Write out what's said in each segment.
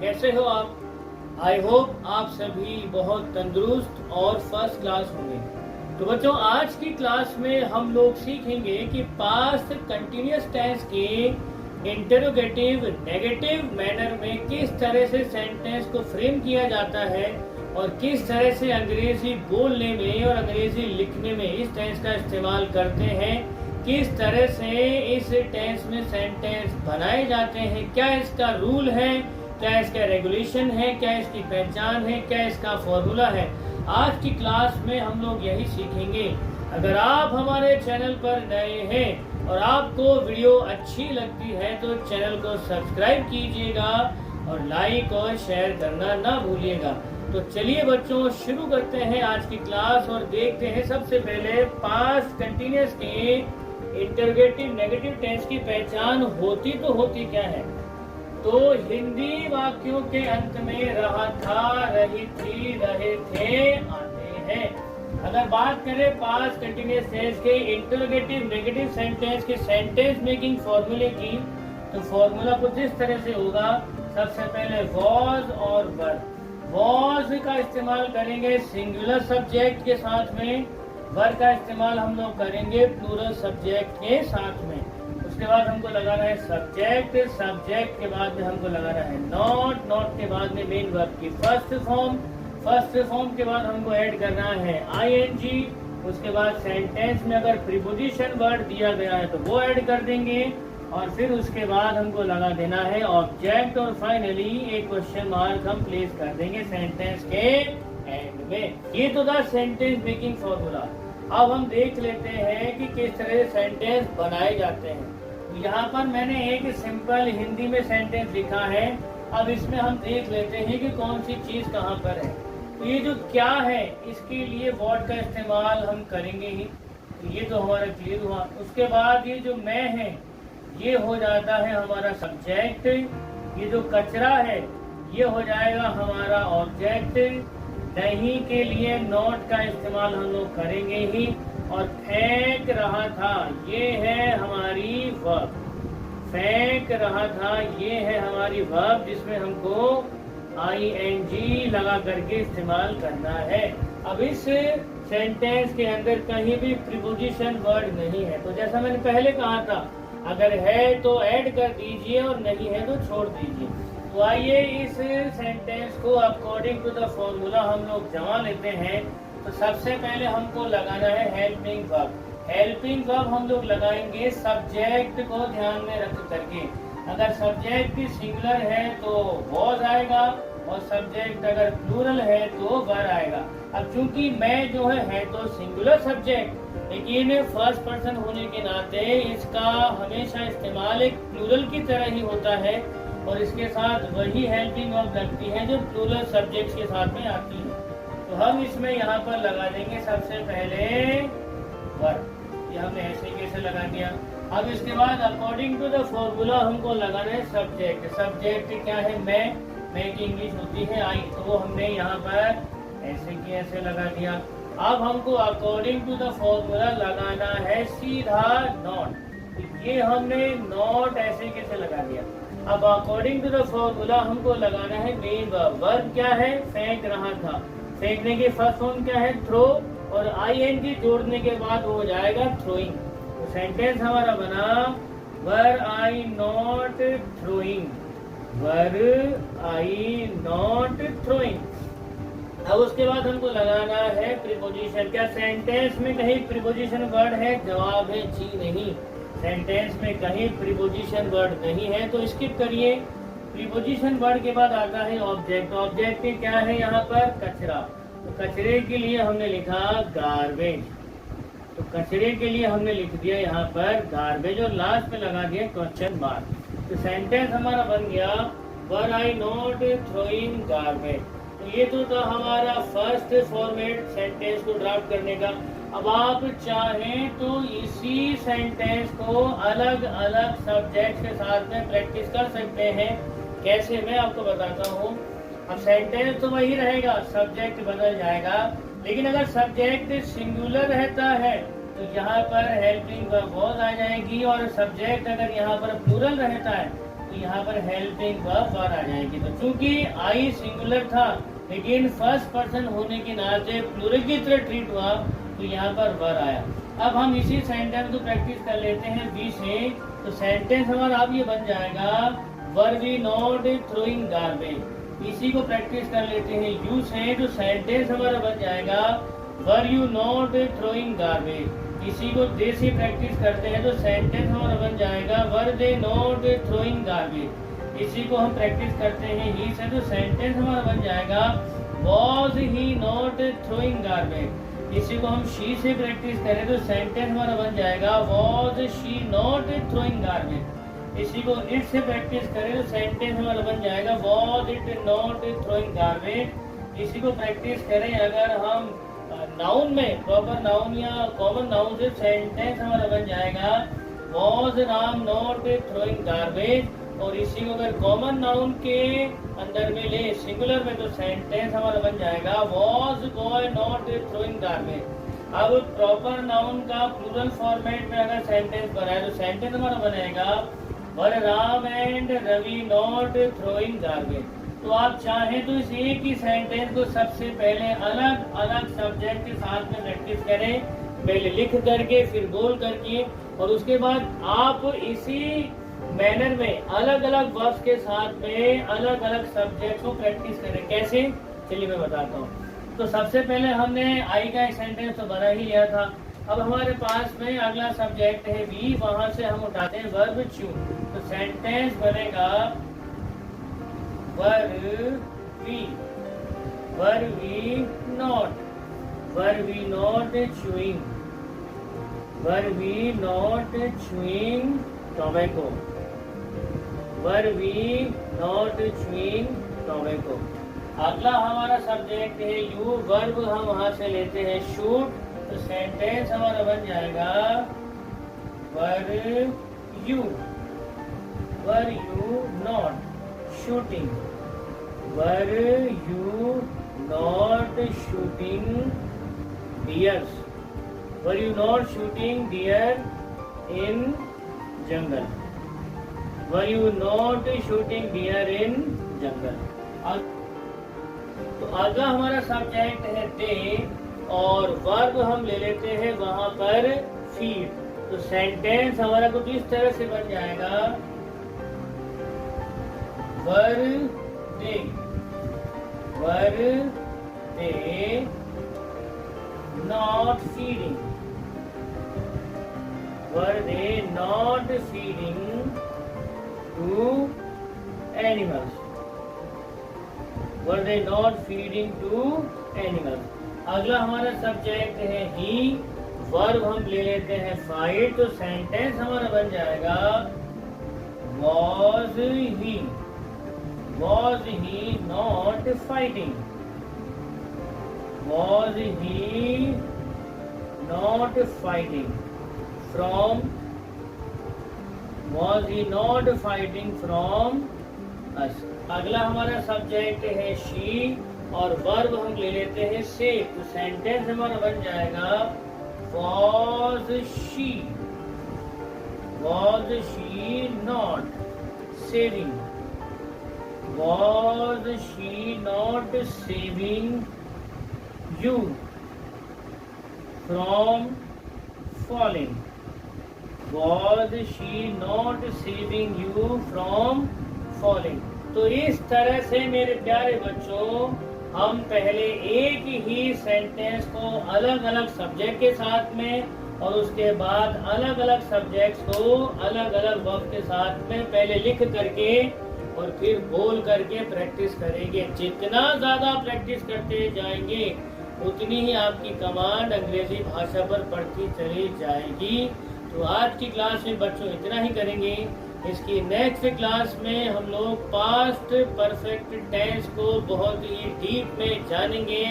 कैसे हो आप? आई होप आप सभी बहुत तंदुरुस्त और फर्स्ट क्लास होंगे। तो बच्चों, आज की क्लास में हम लोग सीखेंगे कि पास्ट कंटिन्यूअस टेंस के इंटरोगेटिव नेगेटिव मैनर में किस तरह से सेंटेंस को फ्रेम किया जाता है और किस तरह से अंग्रेजी बोलने में और अंग्रेजी लिखने में इस टेंस का इस्तेमाल करते हैं, किस तरह से इस टेंस में सेंटेंस बनाए जाते हैं, क्या इसका रूल है, क्या इसका रेगुलेशन है, क्या इसकी पहचान है, क्या इसका फॉर्मूला है। आज की क्लास में हम लोग यही सीखेंगे। अगर आप हमारे चैनल पर नए हैं और आपको वीडियो अच्छी लगती है तो चैनल को सब्सक्राइब कीजिएगा और लाइक और शेयर करना ना भूलिएगा। तो चलिए बच्चों, शुरू करते हैं आज की क्लास और देखते हैं सबसे पहले पास्ट कंटिन्यूअस के इंटरोगेटिव नेगेटिव टेंस की पहचान होती क्या है। तो हिंदी वाक्यों के अंत में रहा था, रही थी, रहे थे, आते हैं। अगर बात करें पास्ट कंटिन्यूअस टेंस के इंटरोगेटिव नेगेटिव सेंटेंस के सेंटेंस मेकिंग फॉर्मूले की, तो फॉर्मूला कुछ इस तरह से होगा। सबसे पहले वॉज और वर। वॉज का इस्तेमाल करेंगे सिंगुलर सब्जेक्ट के साथ में, वर का इस्तेमाल हम लोग करेंगे प्लूरल सब्जेक्ट के साथ में। उसके बाद हमको लगाना है सब्जेक्ट, सब्जेक्ट के बाद में हमको लगाना है नॉट, नॉट के बाद में मेन वर्ब की फर्स्ट फॉर्म के बाद हमको ऐड करना है आईएनजी। उसके बाद सेंटेंस में अगर प्रीपोजिशन वर्ड दिया गया है तो वो ऐड कर देंगे और फिर उसके बाद हमको लगा देना है ऑब्जेक्ट और फाइनली एक क्वेश्चन मार्क हम प्लेस कर देंगे सेंटेंस के एंड में। ये तो था सेंटेंस मेकिंग फॉर्मूला। अब हम देख लेते हैं कि किस तरह से सेंटेंस बनाए जाते हैं। यहाँ पर मैंने एक सिंपल हिंदी में सेंटेंस लिखा है। अब इसमें हम देख लेते हैं कि कौन सी चीज कहाँ पर है। तो ये जो क्या है, इसके लिए व्हाट का इस्तेमाल हम करेंगे ही। तो ये तो हमारा क्लियर हुआ। उसके बाद ये जो मैं है ये हो जाता है हमारा सब्जेक्ट। ये जो कचरा है ये हो जाएगा हमारा ऑब्जेक्ट। नहीं के लिए नॉट का इस्तेमाल हम लोग करेंगे ही। और फेंक रहा था ये है हमारी वर्ब। फेंक रहा था ये है हमारी वर्ब जिसमें हमको आईएनजी लगा करके इस्तेमाल करना है। अब इस सेंटेंस के अंदर कहीं भी प्रीपोजिशन वर्ड नहीं है। तो जैसा मैंने पहले कहा था, अगर है तो ऐड कर दीजिए और नहीं है तो छोड़ दीजिए। तो आइए इस सेंटेंस को अकॉर्डिंग टू द फॉर्मूला हम लोग जमा लेते हैं। तो सबसे पहले हमको लगाना है हेल्पिंग वर्ब। हेल्पिंग वर्ब हम लोग लगाएंगे सब्जेक्ट को ध्यान में रख करके। अगर सब्जेक्ट सिंगुलर है तो वॉज आएगा और सब्जेक्ट अगर प्लूरल है तो वर आएगा। अब चूंकि मैं जो है तो सिंगुलर सब्जेक्ट, लेकिन फर्स्ट पर्सन होने के नाते इसका हमेशा इस्तेमाल एक प्लूरल की तरह ही होता है और इसके साथ वही हेल्पिंग वर्ब लगती है जो प्लूरल सब्जेक्ट्स के साथ में आती है। तो हम इसमें यहाँ पर लगा देंगे सबसे पहले वर्ब। ये हमने ऐसे कैसे लगा दिया। अब इसके बाद अकॉर्डिंग टू द फॉर्मूला हमको लगाना है सब्जेक्ट। सब्जेक्ट क्या है? मैं की इंग्लिश होती है आई, तो वो हमने यहाँ पर ऐसे की ऐसे लगा दिया। अब हमको अकॉर्डिंग टू द फॉर्मूला लगाना है सीधा नॉट। ये हमने नॉट ऐसे कैसे लगा दिया। अब अकॉर्डिंग टू द फॉर्मूला हमको लगाना है मेन वर्ब। वर्ब क्या है? फेंक रहा था। फेंकने की फर्स्ट फॉर्म क्या है? थ्रो, और आईएनजी जोड़ने के बाद वो हो जाएगा थ्रोइंग। तो सेंटेंस हमारा बना were I not throwing, were I not throwing. अब उसके बाद हमको लगाना है प्रीपोजिशन। क्या सेंटेंस में कहीं प्रीपोजिशन वर्ड है? जवाब है जी नहीं। सेंटेंस में कहीं प्रीपोजिशन वर्ड नहीं है तो स्किप करिए। प्रीपोजिशन वर्ड के बाद आता है ऑब्जेक्ट। ऑब्जेक्ट क्या है यहाँ पर? कचरा। तो कचरे के लिए हमने लिखा गार्बेज। तो कचरे के लिए हमने लिख दिया यहाँ पर गार्बेज और लास्ट में लगा दिया क्वेश्चन मार्क। तो सेंटेंस हमारा बन गया वर आई नॉट थ्रोइंग गार्बेज। तो ये तो था हमारा फर्स्ट फॉर्मेट सेंटेंस को ड्राफ्ट करने का। अब आप चाहें तो इसी सेंटेंस को अलग अलग सब्जेक्ट के साथ में प्रैक्टिस कर सकते हैं। कैसे, मैं आपको बताता हूँ। अब सेंटेंस तो वही रहेगा, सब्जेक्ट बदल जाएगा, लेकिन अगर सब्जेक्ट सिंगुलर रहता है तो यहाँ पर हेल्पिंग वर्ब वॉज आ जाएगी और सब्जेक्ट अगर यहाँ पर प्लूरल रहता है तो यहाँ पर हेल्पिंग वर्ब वर आ जाएगी। तो चूंकि आई सिंगुलर था लेकिन फर्स्ट पर्सन होने के नाते प्लूरल की तरह ट्रीट हुआ, तो यहाँ पर वर आया। अब हम इसी सेंटेंस को प्रैक्टिस कर लेते हैं वी से। तो सेंटेंस हमारा अब ये बन जाएगा were we not throwing garbage. इसी को प्रैक्टिस कर लेते हैं यू से। तो सेंटेंस हमारा बन जाएगा were you not throwing garbage. इसी को दे से प्रैक्टिस करते हैं तो सेंटेंस हमारा बन जाएगा were they not throwing garbage. इसी को हम प्रैक्टिस करते हैं ही से। तो सेंटेंस हमारा बन जाएगा was he not throwing garbage. इसी को हम शी से प्रैक्टिस करें तो सेंटेंस हमारा बन जाएगा was she not throwing garbage. इसी को इट से प्रैक्टिस करें तो सेंटेंस हमारा बन जाएगा was it not throwing garbage. इसी को प्रैक्टिस करें अगर हम नाउन में, प्रॉपर नाउन या कॉमन नाउन से, सेंटेंस हमारा बन जाएगा was Ram not throwing garbage. और इसी को अगर कॉमन नाउन के अंदर में ले सिंगुलर में, तो सेंटेंस हमारा बन जाएगा was boy not throwing garbage. अब प्रॉपर नाउन का प्लूरल फॉर्मेट में अगर सेंटेंस बनाए तो सेंटेंस हमारा बनेगा were Ram and Ravi not throwing garbage. तो आप चाहें तो इस एक ही सेंटेंस को सबसे पहले अलग अलग सब्जेक्ट के साथ में प्रैक्टिस करें, पहले लिख करके फिर बोल करके, और उसके बाद आप इसी मैनर में अलग अलग वर्ब्स के साथ में अलग अलग सब्जेक्ट को प्रैक्टिस करें। कैसे, चलिए मैं बताता हूँ। तो सबसे पहले हमने आई का एक सेंटेंस तो बना ही लिया था। अब हमारे पास में अगला सब्जेक्ट है वी, वहां से हम उठाते हैं वर्ब चू। तो सेंटेंस बनेगा were we not chewing, were we not chewing tobacco, were we not chewing tobacco. अगला हमारा सब्जेक्ट है यू, वर्ब हम वहां से लेते हैं शूट। तो सेंटेंस हमारा बन जाएगा were you not shooting, were you not shooting deers, were you not shooting deer in jungle, were you not shooting deer in jungle. तो अगला हमारा सब्जेक्ट है दे, और वर्ब हम ले लेते हैं वहां पर फीड। तो सेंटेंस हमारा कुछ इस तरह से बन जाएगा were they not feeding, were they not feeding to animals, were they not feeding to animals. अगला हमारा सब्जेक्ट है ही, वर्ब हम ले लेते हैं फाइट। तो सेंटेंस हमारा बन जाएगा was he not fighting, was he not fighting from, was he not fighting from us। अगला हमारा सब्जेक्ट है शी, और वर्ब हम ले लेते हैं से। तो सेंटेंस हमारा बन जाएगा was she not saving, was she not saving you from falling, was she not saving you from falling। तो इस तरह से मेरे प्यारे बच्चों हम पहले एक ही सेंटेंस को अलग अलग सब्जेक्ट के साथ में, और उसके बाद अलग अलग सब्जेक्ट्स को अलग अलग वर्ब के साथ में पहले लिख करके और फिर बोल करके प्रैक्टिस करेंगे। जितना ज़्यादा प्रैक्टिस करते जाएंगे उतनी ही आपकी कमांड अंग्रेजी भाषा पर बढ़ती चली जाएगी। तो आज की क्लास में बच्चों इतना ही करेंगे। इसकी नेक्स्ट क्लास में हम लोग पास्ट परफेक्ट टेंस को बहुत ही डीप में जानेंगे,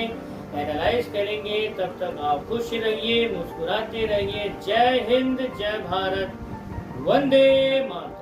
एनालाइज करेंगे। तब तक आप खुश रहिए, मुस्कुराते रहिए। जय हिंद, जय भारत, वंदे मातरम।